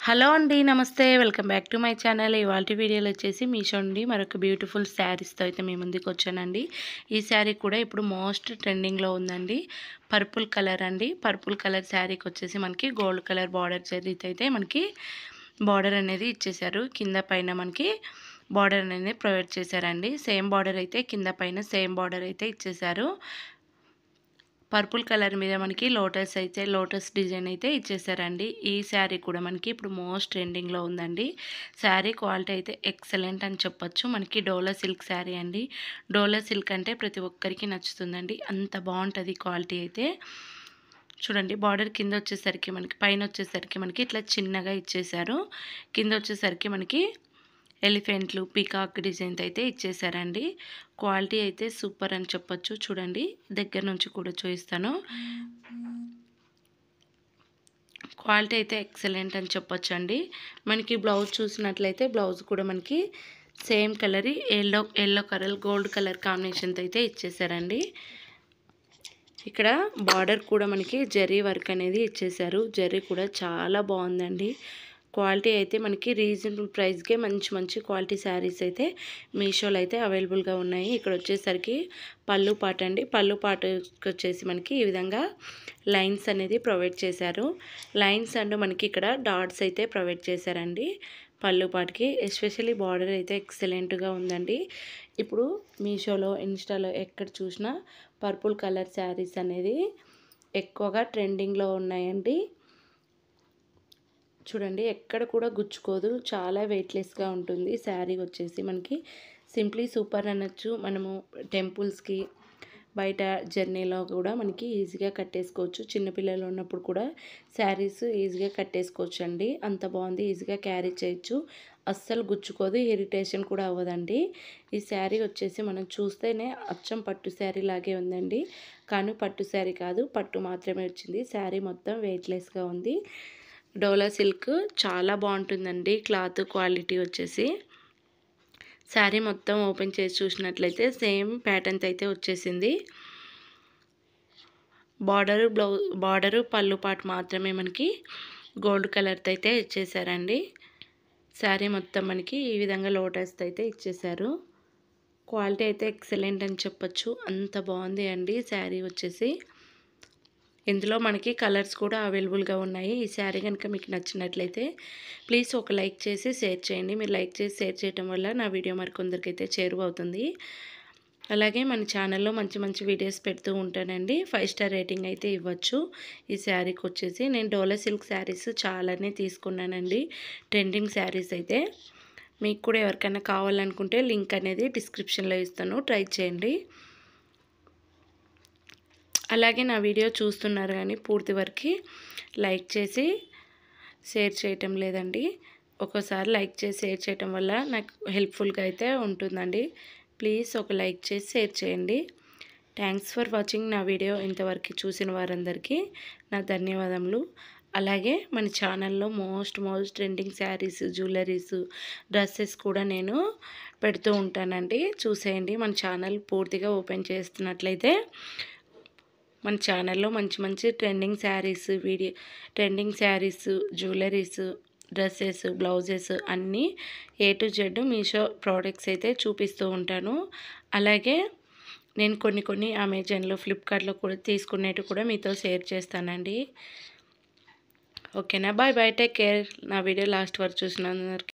Hello అండి, నమస్తే. Welcome back to my channel. ఇవాల్టి వీడియోలో వచ్చేసి మీషో నుండి మరొక బ్యూటిఫుల్ శారీస్తో అయితే మీ ముందుకు వచ్చానండి. ఈ శారీ కూడా ఇప్పుడు మోస్ట్ ట్రెండింగ్లో ఉందండి. పర్పుల్ కలర్ అండి. పర్పుల్ కలర్ శారీకి వచ్చేసి మనకి గోల్డ్ కలర్ బార్డర్ జరీతో అయితే మనకి బార్డర్ అనేది ఇచ్చేసారు. కింద పైన మనకి బార్డర్ అనేది ప్రొవైడ్ చేశారండి. సేమ్ బార్డర్ అయితే కింద పైన సేమ్ బార్డర్ అయితే ఇచ్చేసారు. పర్పుల్ కలర్ మీద మనకి లోటస్ డిజైన్ అయితే ఇచ్చేసారండి. ఈ శారీ కూడా మనకి ఇప్పుడు మోస్ట్ ట్రెండింగ్లో ఉందండి. శారీ క్వాలిటీ అయితే ఎక్సలెంట్ అని చెప్పొచ్చు. మనకి డోలా సిల్క్ శారీ అండి. డోలా సిల్క్ అంటే ప్రతి ఒక్కరికి నచ్చుతుందండి. అంత బాగుంటుంది క్వాలిటీ అయితే. చూడండి, బార్డర్ కింద వచ్చేసరికి మనకి పైన వచ్చేసరికి మనకి ఇట్లా చిన్నగా ఇచ్చేసారు. కింద వచ్చేసరికి మనకి ఎలిఫెంట్లు పీకాక్ డిజైన్తో అయితే ఇచ్చేసారండి. క్వాలిటీ అయితే సూపర్ అని చెప్పొచ్చు. చూడండి, దగ్గర నుంచి కూడా చూపిస్తాను. క్వాలిటీ అయితే ఎక్సలెంట్ అని చెప్పొచ్చు అండి. మనకి బ్లౌజ్ చూసినట్లయితే బ్లౌజ్ కూడా మనకి same colour yellow colour gold colour కాంబినేషన్తో అయితే ఇచ్చేసారండి. ఇక్కడ బార్డర్ కూడా మనకి జరీ వర్క్ అనేది ఇచ్చేసారు. జరీ కూడా చాలా బాగుందండి. క్వాలిటీ అయితే మనకి రీజనబుల్ ప్రైస్కే మంచి క్వాలిటీ శారీస్ అయితే మీషోలో అయితే అవైలబుల్గా ఉన్నాయి. ఇక్కడ వచ్చేసరికి పళ్ళు పాట అండి. పళ్ళు పాటకి వచ్చేసి మనకి ఈ విధంగా లైన్స్ అనేది ప్రొవైడ్ చేశారు. లైన్స్ అండ్ మనకి ఇక్కడ డాట్స్ అయితే ప్రొవైడ్ చేశారండి. పళ్ళు పాటకి ఎస్పెషల్లీ బార్డర్ అయితే ఎక్సలెంట్గా ఉందండి. ఇప్పుడు మీషోలో ఇన్స్టాలో ఎక్కడ చూసినా పర్పుల్ కలర్ శారీస్ అనేది ఎక్కువగా ట్రెండింగ్లో ఉన్నాయండి. చూడండి, ఎక్కడ కూడా గుచ్చుకోదు. చాలా వెయిట్లెస్గా ఉంటుంది. శారీ వచ్చేసి మనకి సింప్లీ సూపర్ అనొచ్చు. మనము టెంపుల్స్కి బయట జర్నీలో కూడా మనకి ఈజీగా కట్టేసుకోవచ్చు. చిన్నపిల్లలు ఉన్నప్పుడు కూడా శారీస్ ఈజీగా కట్టేసుకోవచ్చు అండి. అంత బాగుంది. ఈజీగా క్యారీ చేయొచ్చు. అస్సలు గుచ్చుకోదు. ఇరిటేషన్ కూడా అవ్వదండి. ఈ శారీ వచ్చేసి మనం చూస్తేనే అచ్చం పట్టు శారీ లాగే ఉందండి. కానీ పట్టు శారీ కాదు, పట్టు మాత్రమే వచ్చింది. శారీ మొత్తం వెయిట్లెస్గా ఉంది. డోలా సిల్క్ చాలా బాగుంటుందండి. క్లాత్ క్వాలిటీ వచ్చేసి శారీ మొత్తం ఓపెన్ చేసి చూసినట్లయితే సేమ్ ప్యాటర్న్తో అయితే వచ్చేసింది. బార్డరు పళ్ళు పాటు మాత్రమే మనకి గోల్డ్ కలర్తో అయితే ఇచ్చేసారండి. శారీ మొత్తం మనకి ఈ విధంగా లోటస్తో అయితే ఇచ్చేసారు. క్వాలిటీ అయితే ఎక్సలెంట్ అని చెప్పొచ్చు. అంత బాగుంది అండి శారీ వచ్చేసి. ఇందులో మనకి కలర్స్ కూడా అవైలబుల్గా ఉన్నాయి. ఈ శారీ కనుక మీకు నచ్చినట్లయితే ప్లీజ్ ఒక లైక్ చేసి షేర్ చేయండి. మీరు లైక్ చేసి షేర్ చేయడం వల్ల నా వీడియో మరికొందరికైతే చేరువవుతుంది. అలాగే మన ఛానల్లో మంచి వీడియోస్ పెడుతూ ఉంటానండి. 5 స్టార్ రేటింగ్ అయితే ఇవ్వచ్చు. ఈ శారీకి వచ్చేసి నేను డోలా సిల్క్ శారీస్ చాలానే తీసుకున్నానండి. ట్రెండింగ్ శారీస్ అయితే. మీకు కూడా ఎవరికైనా కావాలనుకుంటే లింక్ అనేది డిస్క్రిప్షన్లో ఇస్తాను. ట్రై చేయండి. అలాగే నా వీడియో చూస్తున్నారు కానీ పూర్తి వరకు లైక్ చేసి షేర్ చేయటం లేదండి. ఒక్కోసారి లైక్ చేసి షేర్ చేయటం వల్ల నాకు హెల్ప్ఫుల్గా అయితే ఉంటుందండి. ప్లీజ్ ఒక లైక్ చేసి షేర్ చేయండి. Thanks for watching. నా వీడియో ఇంతవరకు చూసిన వారందరికీ నా ధన్యవాదములు. అలాగే మన ఛానల్లో most trending saris, jewelleries, dresses కూడా నేను పెడుతూ ఉంటానండి. చూసేయండి. మన ఛానల్ పూర్తిగా ఓపెన్ చేస్తున్నట్లయితే మన ఛానల్లో మంచి trending saris, jewelleries, dresses, blouses అన్నీ A to Z Meesho products అయితే చూపిస్తూ ఉంటాను. అలాగే నేను కొన్ని అమెజాన్లో, ఫ్లిప్కార్ట్లో కూడా తీసుకునేవి కూడా మీతో షేర్ చేస్తానండి. ఓకేనా? Bye take care. నా వీడియో లాస్ట్ వరకు చూసినందుకు